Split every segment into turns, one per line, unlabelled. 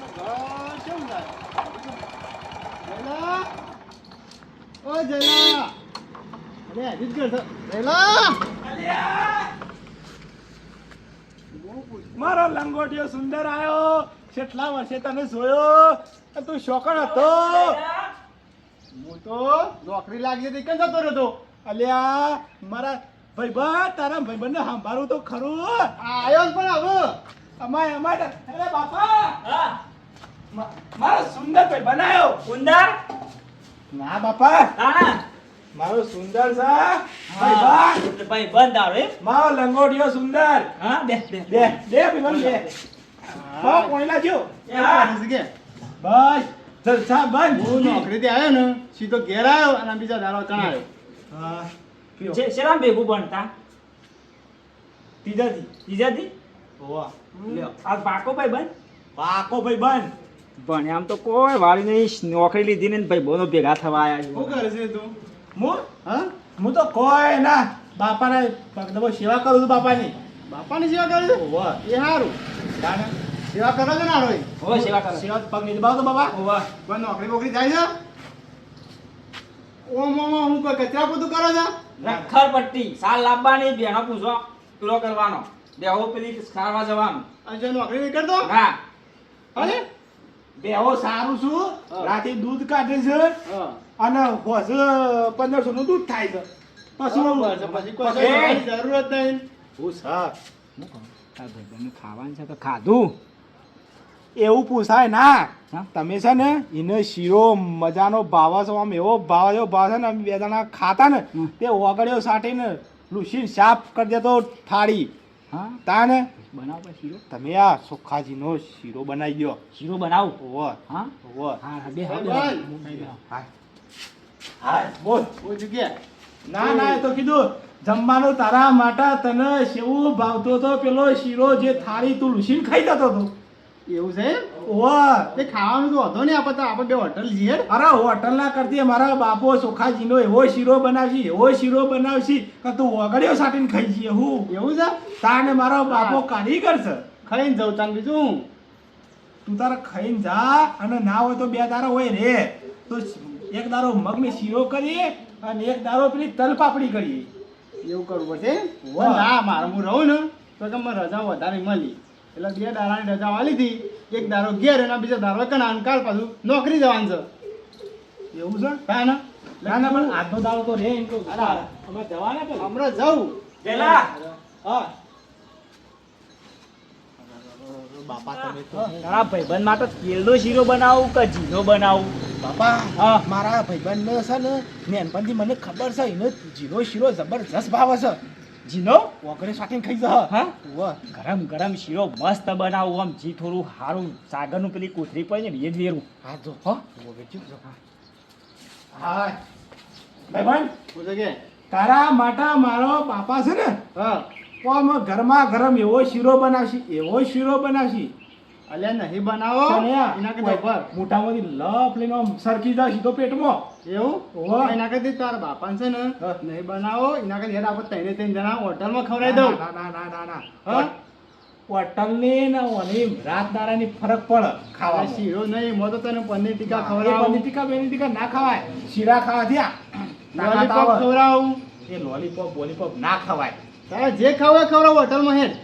કેવું થાય? જયલા! ઓ જયલા! અરે હજી જ ઘર જયલા!
મારો લંગોટિયો સુંદર આયો. કેટલા વર્ષે તને જોયો. તું શોકણ હતો.
હું તો નોકરી લાગી હતી કેમ જતો રહ્યો તો?
અલ્યા મારા ભાઈબંધ, તારા ભાઈબંધને સાંભળવું તો ખરું.
આયો જ પણ હવે
અમાય અમાય અરે બાપા. હા મારો સુંદર ભાઈ બનાયો.
સુંદર
ના બાપા,
તાણા
મારો સુંદર છે ભાઈબંધ.
ભાઈ બંધ આવે
મારો લંગોટિયો સુંદર.
હા બે બે
બે બે ભાઈબંધ બે. હા કોણ લાગ્યો?
એ હા
શું કે
બસ જલસા બંધ.
હું નોકરીથી આવ્યો ને સીધો ઘેર આવ્યો અને બીજા દાડો કણ આવ્યો.
હા પીઓ.
છે શેરામ ભેગું બનતા
ત્રીજાથી.
ત્રીજાથી
હોવા
લ્યો આ પાકો ભાઈ બંધ
પાકો ભાઈબંધ.
પણ આમ તો કોઈ વાળી નહીં નોકરી લીધી ને ભાઈ બોનો ભેગા થવા
શું
આવ્યા
કરે છે તું?
હું
હા
હું તો કોઈ ના બાપાને પગદબો સેવા કરું છું બાપાની.
બાપાની સેવા કરે છે?
હોવા
એ સારું.
જાણે
સેવા કરો છો ને હારો?
હવે સેવા કરો
સેવા પગ નહીં દબાવતો બાબા.
હોવા
કોઈ નોકરી બોકરી જાય છે? ઓમ ઓમ હું કોઈ કચરા પોતું કરો છો?
રખર પટ્ટી સાલ લાવવાની બેનો પૂછો પેલો કરવાનો બેહો પેલી ખાવા જવાનું
આજે નોકરી નહીં કરતો?
હા
અરે
બેહો સારું છું.
હા.
રાતે દૂધ કાઢે છે
હા
અને હોશ 1500 નું દૂધ થાય છે. પછી
બરોબર છે. પછી કોઈ
પછી
સેવાની જરૂર જ નહીં.
હું સા
ખાવાનું છે તો ખાધું
એવું પૂછાય ના.
હા?
તમે છે ને એને શીરો મજાનો ભાવ છે. આમ એવો ભાવ છે ને અમે બે જણા ખાતા ને
હમ.
તે ઓગળ્યો સાટીને લૂસી સાફ કરી દેતો થાળી.
હા
તાને
બનાવ પછી શીરો
તમે આ સુખાજીનો શીરો બનાવી દો.
શીરો બનાવું
ઓવો
હા
ઓવો.
હા હા બે
ભાઈ,
હા હા બોલ.
કોઈ જગ્યાએ
ના ના એ તો કીધું જમવાનું તારા માટે તને સેવું ભાવતો તો પેલો શીરો જે થાળી તું લૂસીને ખાઈ જતો હતો.
એવું છે?
ઓવા
તે ખાવાનું તો હતો ને આપણે બે હોટલ જઈએ.
અરે હોટલ ના કરતી મારા બાપો સોખાજીનો એવો શીરો બનાવશી કે તું વગડ્યો સાટીને ખાઈ જઈએ. હું
એવું છે?
તાને મારો બાપો કારીગર છે.
ખાઈને જવું તાન બીજું.
તું તારે ખાઈને જા અને ના હોય તો બે દારો હોય રે તો એક દારો મગની શીરો કરીએ અને એક દારો પેલી તલ પાપડી કરીએ.
એવું કરવું પડશે?
વાહ.
પણ ના મારે હું રહું ને તો કે મને રજા વધારે મળી એટલે 2 દાડાની રજા વાલી હતી. એક દારો ઘેર અને બીજા દારો કણા કાલ પાછું નોકરી જવાનું છે.
એવું છે?
હા ને
ના ના પણ આજનો દાડો તો રે એમ કહું.
અરે.
અમે જવાના પેલા.
હમણાં જવું.
પેલા
હા બાપા તમે તો
તારા ભાઈબંધ માટે કેળનો શીરો બનાવું કે જીનો બનાવું
બાપા
હા.
મારા ભાઈબંધને છે ને નાનપણથી મને ખબર છે એને જીરો શીરો જબરજસ્ત ભાવે છે.
જીનો
ઓગળે સાટીને ખાઈ જા.
હા
વાહ
ગરમ ગરમ શીરો મસ્ત બનાવું આમ જી થોડું સારું સાગરનું પેલી કોથળી પડી ને એ જ વેરું
હા જો
હા
હા ભાઈબંધ
પૂછે કે
તારા માટે મારો બાપા છે ને
હા
આમ ગરમા ગરમ એવો શીરો બનાવશી.
અલ્યા નહીં બનાવો
તને
એના કરતા ઉપર
મોટામાંથી લપ લઈને આમ સરકી જાય સીધો પેટમાં.
એવું
વાહ.
એના કરતી તારા બાપાને છે ને
હા.
નહીં બનાવો એના કરતી હેડ આપણે 3 જણા હોટલમાં ખવડાવી દઉં.
ના
હા?
હોટલની ને ઓની રાત દાડાની ફરક પડે
આ
ખાવામાં.
શીરો નહીં મો તો તને પનીર ટીકા
એ
ખવડાવું,
પનીર ટીકા બેની ટીકા ના ખવાય. શીરા ખાવા થયા
લોલીપોપ ખવડાવું.
એ લોલીપોપ બોલીપોપ ના ખવાય.
તારે જે ખાવું ખવડાવું હોટલમાં હેડ.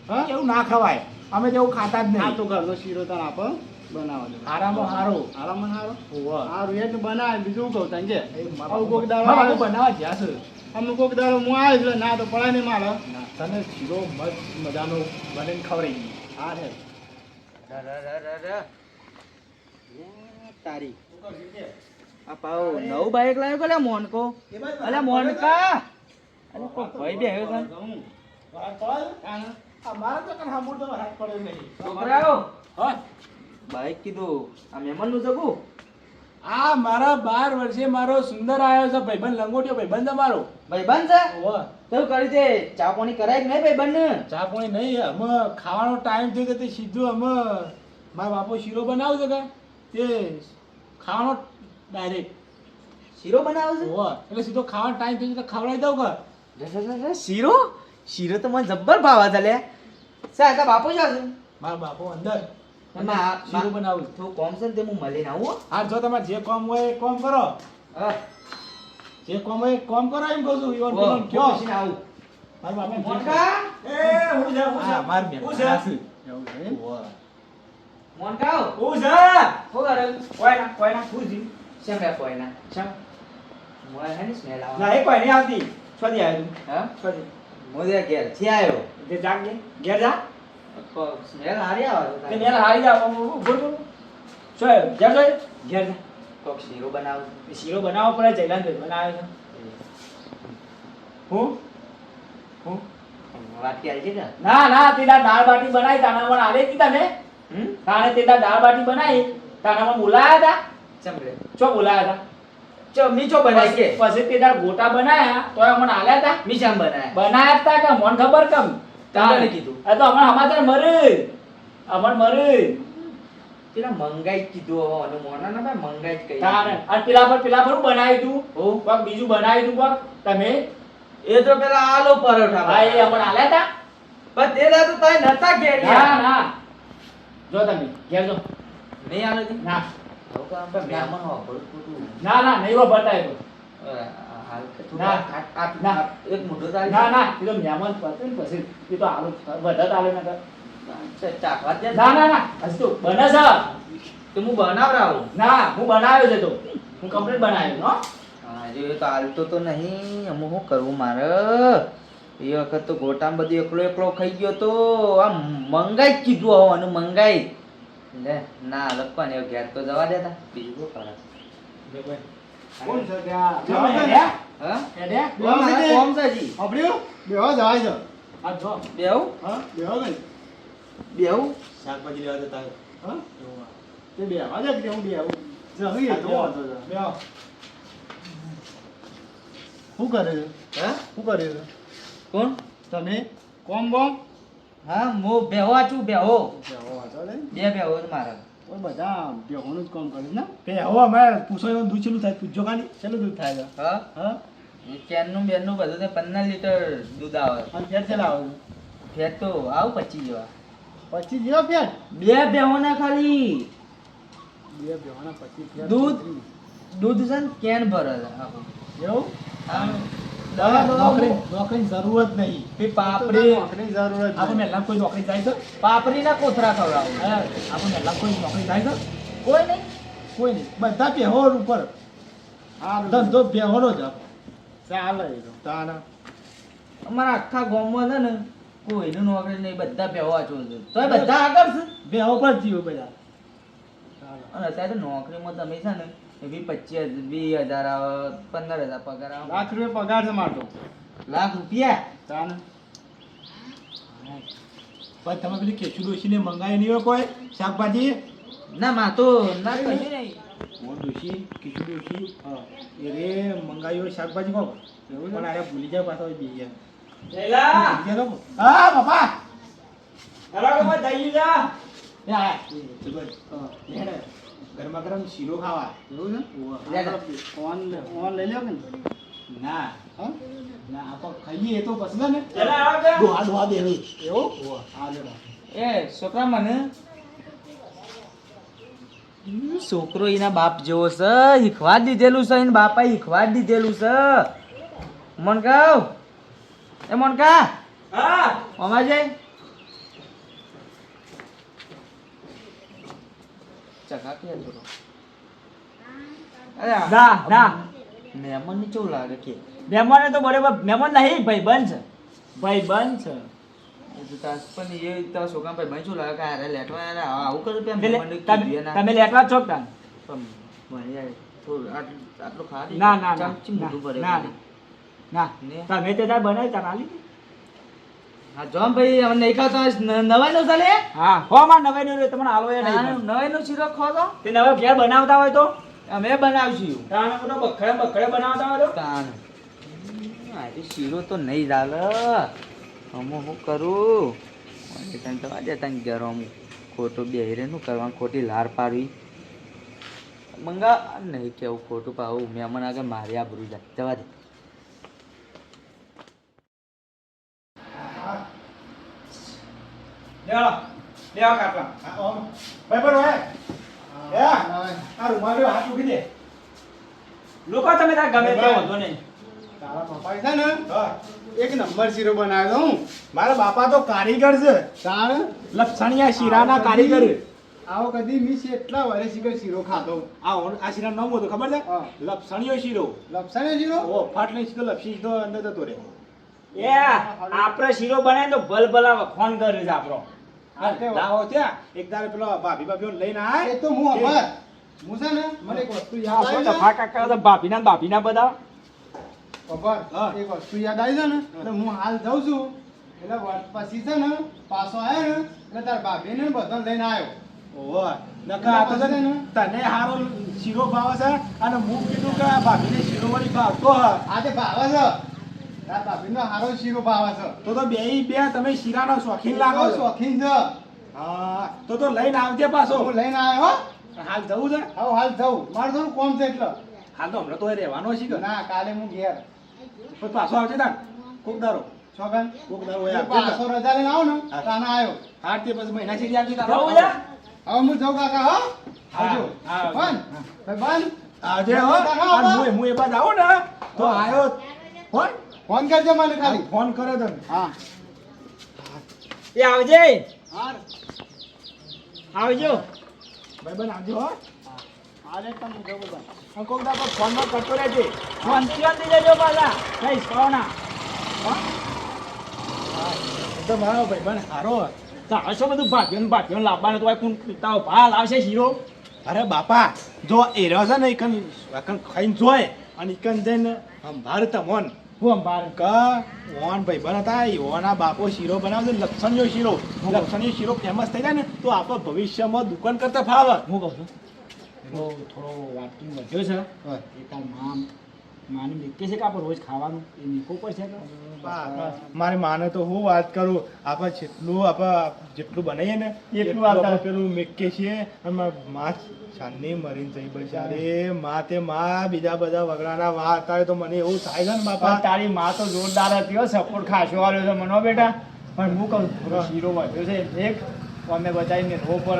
હા
એવું ના ખવાય. અમે તેવું ખાતા જ
આ
નહીં.
તો ઘરનો શીરો તાર આપો બનાવો દે.
હારામાં હારું.
આરામમાં સારો
હોવે.
સારું હેડ બનાવે બીજું શું કહું તને કે
એ મારા
આવું કોક દાડો
મારા
આવે.
બાપુ બનાવવા જ્યાં છે.
અમુક કોક દાડો હું આવ્યો એટલે ના તો પડાય નહીં મારે.
ના, તને શીરો મસ્ત મજાનો બનીને ખવડાવી દઈએ.
હા હેડ
તારી આ પાવ નવું બાઈક લાવ્યો કે મોનકો અલે મોનકા અલે કોઈ ભાઈ બે આવ્યો છે
અમારા તો કઈ સાંભળતો વરસાદ પડ્યો નહીં.
છોકરાઓ
હા.
બાઈક કીધું આ મહેમાન નું જગું
આ મારા 12 વર્ષે મારો સુંદર આવ્યો છે ભાઈબંધ લંગોટિયો ભાઈબંધ અમારો.
ભાઈ બંધ છે
ઓહો.
તેવું કરી દે ચા પાણી કરાય કે નહીં ભાઈ બંને
ચા પાણી નહીં અમે ખાવાનો ટાઈમ થયો તો તે સીધું અમે મારા બાપો શીરો બનાવ્યો છે કે તે ખાવાનો ડાયરેક્ટ.
શીરો બનાવે છે
ઓહો. એટલે સીધો ખાવાનો ટાઈમ થયો તો ખવડાવી દઉં કે.
શીરો શીરો તો મને જબ્બર ભાવ છે લે સાહેબ બાપુ છે
મારા બાપો અંદર શીરો બનાવું છું.
થોડું કોમ છે ને તે હું મળીને આવું હો.
હા જો તમારે જે કામ હોય એ કામ કરો,
હા
જે કામ હોય એ કામ કરો એમ કહું છું. ઈવન
ઓ,
પેલો કયો?
પૂછીને આવું.
મારા બાપા
મોનકા?
હું છે, હું છે.
હા, માર
હું
મેં
છે?
એવું છે એમ?
મોનકા આવ.
હું છે?
શું કરે?
કોઈ ના, હું છે?
શેમ રે કોઈના?
શા?
મોય હે ને સ્મેલ આવે.
ના, એ કોઈ નહીં આવતી. શોધી આવ્યો તું.
હા?
શોધી.
મોદે ઘેર થી આવ્યો.
જે જાગ દે. ઘેર જા.
સ્મેલ હારી આવે છે
તે
તારી.
મેલા હારી જા. બોલ બોલ. શું આવ્યો? ઘેર જોઈ? ઘેર જા.
કોક શીરો બનાવું.
એ શીરો બનાવવો પડે, જયલાલભાઈ બનાવે છે. હું? હું?
વાત કરી છે કે?
ના ના, તે દાળ બાટી બનાવી તાના મને આલે કી તને?
હમ?
તાણે તે દાળ બાટી બનાવી તાના મને બોલાયા હતા.
ચમ રે.
ચો બોલાયા હતા?
ચો મીઠો બનાય કે?
પછી તે દાળ ગોટા બનાયા તોય મને આલ્યા હતા.
મીઠામ બનાય.
બનાયા હતા કે મને ખબર કેમ?
તારે કીધું.
આ તો હમણાં સમાચાર મરે.
પેલા મંગાઈ કીધું હવે અને મોના ના ભાઈ મંગાઈ જ કહી.
તાણે અને પેલા પર હું બનાવ્યું તું?
ઓ
કોક બીજું બનાવ્યું તું કોક તમે?
એ તો પેલા આલુ પરોઠા
હા, એ હમણાં આલ્યા હતા?
પણ તે દાડો તો તઈ નતા ઘેર
ના
યાર.
ના, જો તમે ઘેર જો.
નહીં આલે તી?
ના
હવે તો આમ તો મહેમાન હો ભરું ખોટું.
ના, નહીં હો બતાય તો.
હાલ કે તું
ના. ના.
એક મોઢું તારી.
ના, એ તો મહેમાન પતે ને પછી એ તો આલુ વધારે આલે નકર.
ચાખવા દે.
ના, હજી તો બને છે.
તો હું બનાવરાવું.
ના, હું બનાવ્યો છે તો. હું કમ્પ્લીટ બનાવ્યો હો.
હા જો એ તો હાલતો તો નહીં. અમુ શું કરવું મારે? એ વખત તો ગોટામાં બધું એકલો ખાઈ ગયો તો આ મંગાઈ જ કીધું હવે અને મંગાઈ લે ના લખવાને એવું ઘેર તો જવા દેતા બીજું શું કરે?
કોણ છે ત્યાં?
જો
બેહો છે ને?
હેડ્યા?
હા
હેડ્યા?
બેહો છે
મારા
ને?
કોમ છે જી.
આપડ્યું? બેહો જવાય છે.
આ જો.
બેહું?
હા, બેહો ને.
બેહું?
શાકભાજી લેવા જતા
હા? તે બેહવા દે કે હું બેહું. જવી એ તો વાંધો છે.
બેહો.
શું કરે છે?
હા
શું કરે છે?
કોણ?
તમે? કોમ બોમ?
હા મો બેહવા છું બેહો.
બેહો વાંધો ને?
બે બેહો છે મારા.
ઓય બધા બેહોનું જ કામ કરે છે ને?
બે હવે મારે પૂછો એવું દૂધ ચેલું થાય પૂછજો ખાલી.
ચેલું દૂધ થાય છે?
હા
હા?
એ કેનનું બેનનું બધું તો 15 લીટર દૂધ આવે.
અને ફેર ચેલા આવે છે?
ફેર તો આવું 25 જેવા.
25 જેવા ફેર?
બે બેહોના ખાલી
બે બેહોના 25 ફેર.
દૂધ? દૂધ છે ને કેન ભરે છે આખું.
એવું?
આમ
દવા
દવા
નોકરીની જરૂર જ નહીં.
પી પાપડી
નોકરીની જરૂર જ
આપણે
નહીં.
મહેલા કોઈ નોકરી જાય છે?
પાપડીના કોથરા ખવડાવું.
હા, આપણે મહેલા કોઈ નોકરી જાય છે?
કોઈ નહીં.
કોઈ નહીં. બધા બેહોર ઉપર
હારું.
ધંધો બેહોરો જ.
ચાલે એ તો.
તાના
અમારા આખા ગામમાં છે ને કોઈનું નોકરી નહીં બધા બેહવા છો છે તોય બધા આગળ છે.
બેહો પર જીવ બધા.
અને અત્યારે તો નોકરીમાં તમે છે ને એ બી 25,000 આવે 15,000 પગાર આવે.
લાખ રૂપિયા પગાર છે મારતો.
લાખ રૂપિયા?
ચાલે.
પણ તમે પેલી કેચુ ડોશીને મંગાવી નહીં હોય કોઈ શાકભાજી?
ના માં તો ના કશું નહીં.
મોર ડોશી, કેચુ ડોશી,
હા.
એ રે મંગાવી હોય શાકભાજી કોક.
એવું છે?
પણ આરે ભૂલી જાય પાછો બી ગયા.
જયલા
ભૂલી ગયા તો. હા બાપા.
હેલો કમા જઈ જા.
એ આયા. ચલ ભાઈ.
હા.
લેડે. ગરમા ગરમ શીરો ખાવા.
એવું છે?
લે.
ઓન લઈ લો કે ને?
ના
હા?
ના આપણે ખાઈએ એ તો પછી ને
જયલા આવો કે?
ડોહા ડોહા દેવી.
એવું?
હા લેડો.
એ છોકરા મને છોકરો એના બાપ જેવો છે શીખવા જ દીધેલું છે એના બાપા શીખવા જ દીધેલું છે. મોનકા એ મોનકા હા અમાર જાય ચકા કે થોડો અરે
ના ના
મહેમાન ની કેવું લાગે કે
મહેમાન તો બરાબર મહેમાન નહીં ભાઈ બંધ છે. ભાઈ બંધ છે.
એ તો તાસ પણ એ તારા છોકરા ભાઈ ભાઈ શું લાગે કે અરે લેટવા અરે આવું કરે પેમ
તમે
મહેમાન કીધું એના
તમે લેટવા છો તાન?
પણ મને યાર થોડું આટલું ખાલી
ના ના ના
ચમચી મોઢું ભરે
ના ના
ને
તમે તે તાર બનાવી તાર આલી.
હા જોમ ભાઈ અમે નહીં ખાતો નવાઈ નો ચાલે
હા હો માં નવાઈ નો તમને આલો એ નહીં.
નવાઈ નો શીરો ખો તો
તે નવા ઘેર બનાવતા હોય તો
અમે બનાવશું
તાણ બધો બખડે બનાવતા હોય તો
તાણ આજે શીરો તો નહીં ચાલે અમુક શું કરું તને તો આજે તને ઘર અમુક ખોટું બેહીરે નું કરવાનું ખોટી લાર પાડવી મંગા નહીં કેવું ખોટું પાવું મહેમાન આગળ મારી આબરૂ જાય જવા દે
લેડો લેવા કાપલા ભાઈ પણ હોય આ રૂમાલ હાથ મૂકી દે
લોકો તમે તાર ગમે તે વાંધો નહીં.
તારા પપ્પાએ છે ને
હા.
એક નંબર શીરો બનાવ્યો હું
મારા બાપા તો કારીગર છે
તાણ
લપસણિયા શીરાના કારીગર
આવો કદી મીસ એટલા વર્ષ શીરો ખાધો
આ શીરા નામ હતું ખબર છે
હા.
લપસણિયો શીરો
લપસાને શીરો
ઓ ફાટ લઈ સીધો લપસી સીધો અંદર જતો રે
એ આપણે શીરો બનાવીને તો ભલભલા વખોણ કરે છે આપણો.
હા, તે
લાવો ત્યાં એક દાડે પેલો ભાભી ભાભીઓ લઈને આય
એ તો હું હમણાં હું છે ને મને એક વસ્તુ યાદ
આ
આવી
તો
છે.
ફાકા કાકા ભાભીના બધા
ખબર
હા.
એક વસ્તુ યાદ આવી છે ને એટલે હું હાલ જાઉં છું એટલે પછી છે ને પાછો આવ્યો ને એટલે તાર ભાભીને બધા લઈને આવ્યો
ઓહો નકા આ તો છે ને તને હારો શીરો ભાવે છે અને હું કીધું કે આ ભાભીને શીરો વળી ભાવતો હ
આજે ભાવે છે તાર ભાભીનો હારો શીરો ભાવે છે
તો બે તમે શીરાનો શોખીન લાગો છો
શોખીન છે
હા તો લઈને આવજે પાછો
હું લઈને આવ્યો હો.
હાલ જવું છે
હવે હાલ જાઉં મારે થોડું કોમ છે એટલે
હાલ તો હમણાં તો એ રહેવાનો છે કે
ના કાલે હું ઘેર
પણ પાછો આવજે તાન કોક દારો
છોકન
કોક દારો હોય
પાછો રજા લઈને આવું ને
હા.
તાને આવ્યો
હા તે પછી મહિના સુધી આવજે તારો
જવું છે?
હવે હું જાઉં કાકા હો આવજો
હા, આવજો.
બંધ ભાઈ બંધ
આવજે હો અને હું એ બાદ આવું ને તો આવ્યો હોય
ફોન કરજો મને ખાલી
ફોન કરે તને
હા
એ આવજે
હા
આવજો.
ભાઈ બન આવજો હો
આજે તમે જવું બધા
અને કોક દાડો ફોનમાં કરતો રહેજે
શાંતિ જજો પાછા કઈ પાવના.
એ તો મારો ભાઈ બન હારો
તારે શું બધું ભાભીઓ લાવવાનું તો કોણ તારો ભા લાવશે શીરો.
અરે બાપા જો એ રહ્યો છે ને ઈકન ખાઈને જોય અને ઈકન જઈને સંભાળ તમોન
હું બાર
કા ઓન ભાઈ બન હતા ઓના બાપો શીરો બનાવશે લક્ષણીયો શીરો લક્ષણીયો શીરો ફેમસ થઈ જાય ને તો આપણો ભવિષ્યમાં દુકાન કરતા ફાવે
હું કહું છું એવો થોડો વાટકી વધ્યો છે એ તાર માની મેકે છે કે આપણે રોજ ખાવાનું એ મેકો પર છે કે
મારી માને તો હું વાત કરું આપણે જેટલું બનાવીએ ને
એટલું આપણે
પેલું મેકે છીએ અને માં છાનની મરીને જઈ બચારી માં બીજા બધા વગડાના વા અત્યારે તો મને એવું થાય છે ને બાપા
પણ તારી માં તો જોરદાર હતી હો સપોર્ટ ખાસો આવ્યો છે મનો બેટા પણ હું કહું થોડો શીરો વધ્યો છે એક અમે બચાવીને રો પર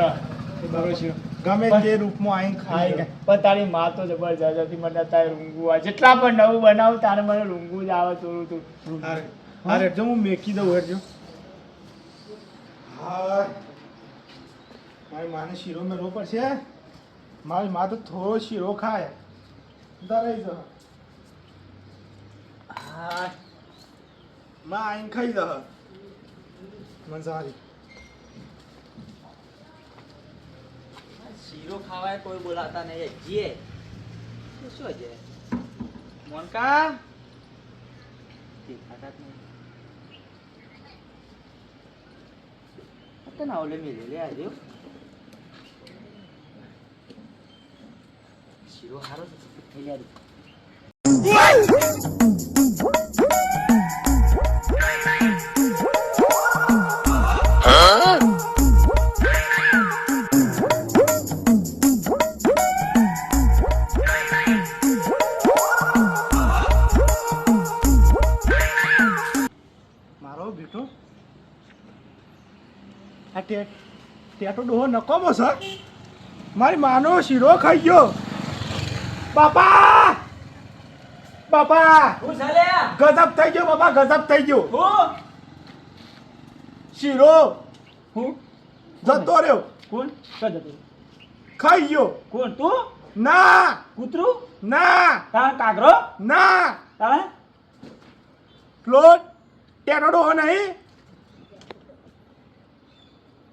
બરો શીરો
ગમે તે રૂપમાં આવીને ખાઈ
ખાઈ પણ તારી માં તો જબરજસ્ત હતી મને અત્યારે રૂંગું આવે જેટલા પણ નવું બનાવું તારે મને રૂંગું જ આવે થોડું તું
અરે જો હું મેકી દઉં હેરજો હા મારી માને શીરો મેળવો પડશે મારી મા તો થોડો શીરો ખાય દરાઈ જ હા માં આઈને ખાઈ દહ મને સારી
શીરો ખાવાય કોઈ બોલાતા નહીં જીએ શું છે મોનકા દેખાતા જ નહીં અત્યારે ઓલે મેલે લે આજે શીરો હારો થઈ લે
મારો બેટો આ ટેટો ડોહો નકોમો છે મારી માનો શીરો ખાઈ ગયો બાપા બાપા
હું ચાલે
ગજબ થઈ ગયો બાપા ગજબ થઈ ગયો
હું
શીરો
હું
જતો રહ્યો
કોણ કદ હતું
ખાઈ ગયો
કોણ તું
ના
કૂતરું
ના
તારા કાગરો
ના
તારા
પ્લોટ ટેટો ડોહો નહીં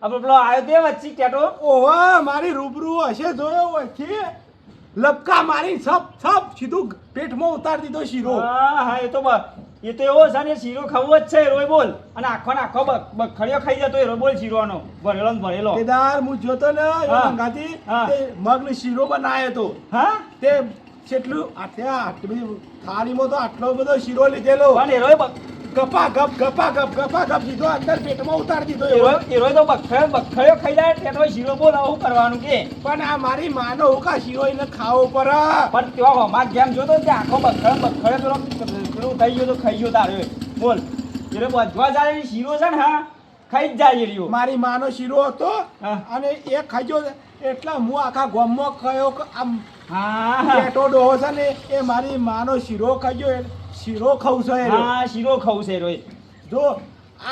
આપણે પેલો આવ્યો તે વચ્ચે ટેટો
ઓહો મારી રૂબરૂ હશે જોયો હોય છે લપકા મારી છપ છપ સીધું પેટમાં ઉતાર દીધો શીરો
હા હા એ તો એવો છે ને શીરો ખાવો જ છે રોય બોલ અને આખો ને આખો બખડીઓ ખાઈ જતો એ રોય બોલ શીરોનો ભરેલો ને ભરેલો
કેદાર હું જોતો ને
હા.
મંગાતી
હા.
તે મગનો શીરો બનાવ્યો તો
હા
તે કેટલું આટલી બધી થાળીમાં તો આટલો બધો શીરો લીધેલો
પણ એ રોય
ગપા ગપ દીધો અંદર પેટમાં ઉતાર દીધો
એ રોય તો બખડીઓ ખાઈ જાય ટેટો શીરો બોલ હવે શું કરવાનું કે
પણ આ મારી માનો હુકા શીરો એને ખાવો પર
પણ તેવા હોમાં ગેમ જોતો ને આખો બખડે પેલું થઈ ગયો તો ખાઈ ગયો તારે બોલ એટલે બધવા જાય શીરો છે ને હા ખાઈ જ જાય રહ્યો.
મારી માનો શીરો હતો
હા.
અને એ ખાજો એટલે હું આખા ગામમાં કયો કે આમ
હા
પેટો ડોહો છે ને એ મારી માનો શીરો ખાજો શીરો ખાવું છે એ રહ્યો.
હા શીરો ખાવું છે રોય.
જો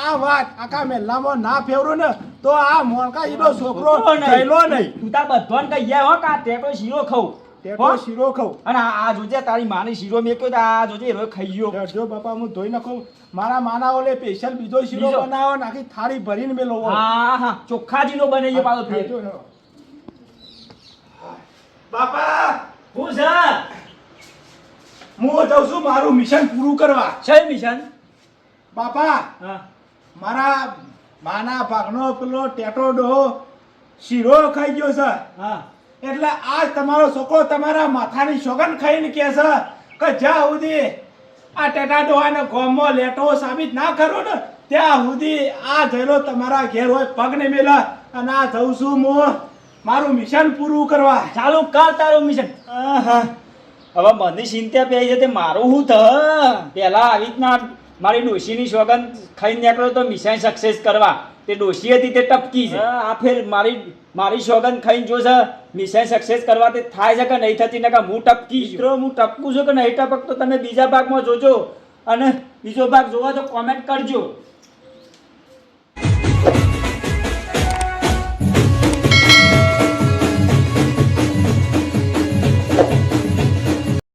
આ વાત આખા મેલામાં ના ફેવરું ને તો આ મોણકા ઈનો છોકરો થયેલો નહીં.
તું તાર બધાને કહી જાય હો કે આ ટેટો શીરો ખાઉં.
ટેટો
હો?
શીરો ખાઉં.
અને આ જોજે તારી માની શીરો મેક્યો તો આ જોજે રોય ખાઈ ગયો.
જો બાપા હું ધોઈ નાખું મારા માના ઓલે સ્પેશિયલ બીજો શીરો
બીજો?
બનાવો ને આખી થાળી ભરીને મેલો
હા હા ચોખ્ખાજીનો બને છે પાછો ફેર.
બાપા
હું છે
હું જાઉં છું મારું મિશન પૂરું કરવા.
છે મિશન.
બાપા
હા
મારા માના ભાગનો પેલો ટેટો ડોહો શીરો ખાઈ ગયો છે
હા
એટલે આજ તમારો છોકરો તમારા માથાની સોગન ખાઈને કહે છે કે જ્યાં સુધી આ ટેટા ડોહાને ગોમમાં લેટો સાબિત ના કરો ને ત્યાં સુધી આ જયલો તમારા ઘેર હોય પગ ને મેલા અને આ જઉં છું હું મારું મિશન પૂરું કરવા.
ચાલુ કર તારું મિશન. હવે મને ચિંતા પડી છે તે મારું શું થ પેલા આવી રીતના મારી ડોશીની સોગન ખાઈને નીકળ્યો તો મિશન સક્સેસ કરવા. તે ડોશી હતી તે ટપકી છે. આ ફેર મારી સોગન ખાઈને જો છે મિશન સક્સેસ કરવા તે થાય છે કે નહીં થતી ને કે હું ટપકી મિત્રો હું ટપકું છું કે નહીં ટપકતો તમે બીજા ભાગમાં જોજો અને બીજો ભાગ જોવા તો કોમેન્ટ કરજો.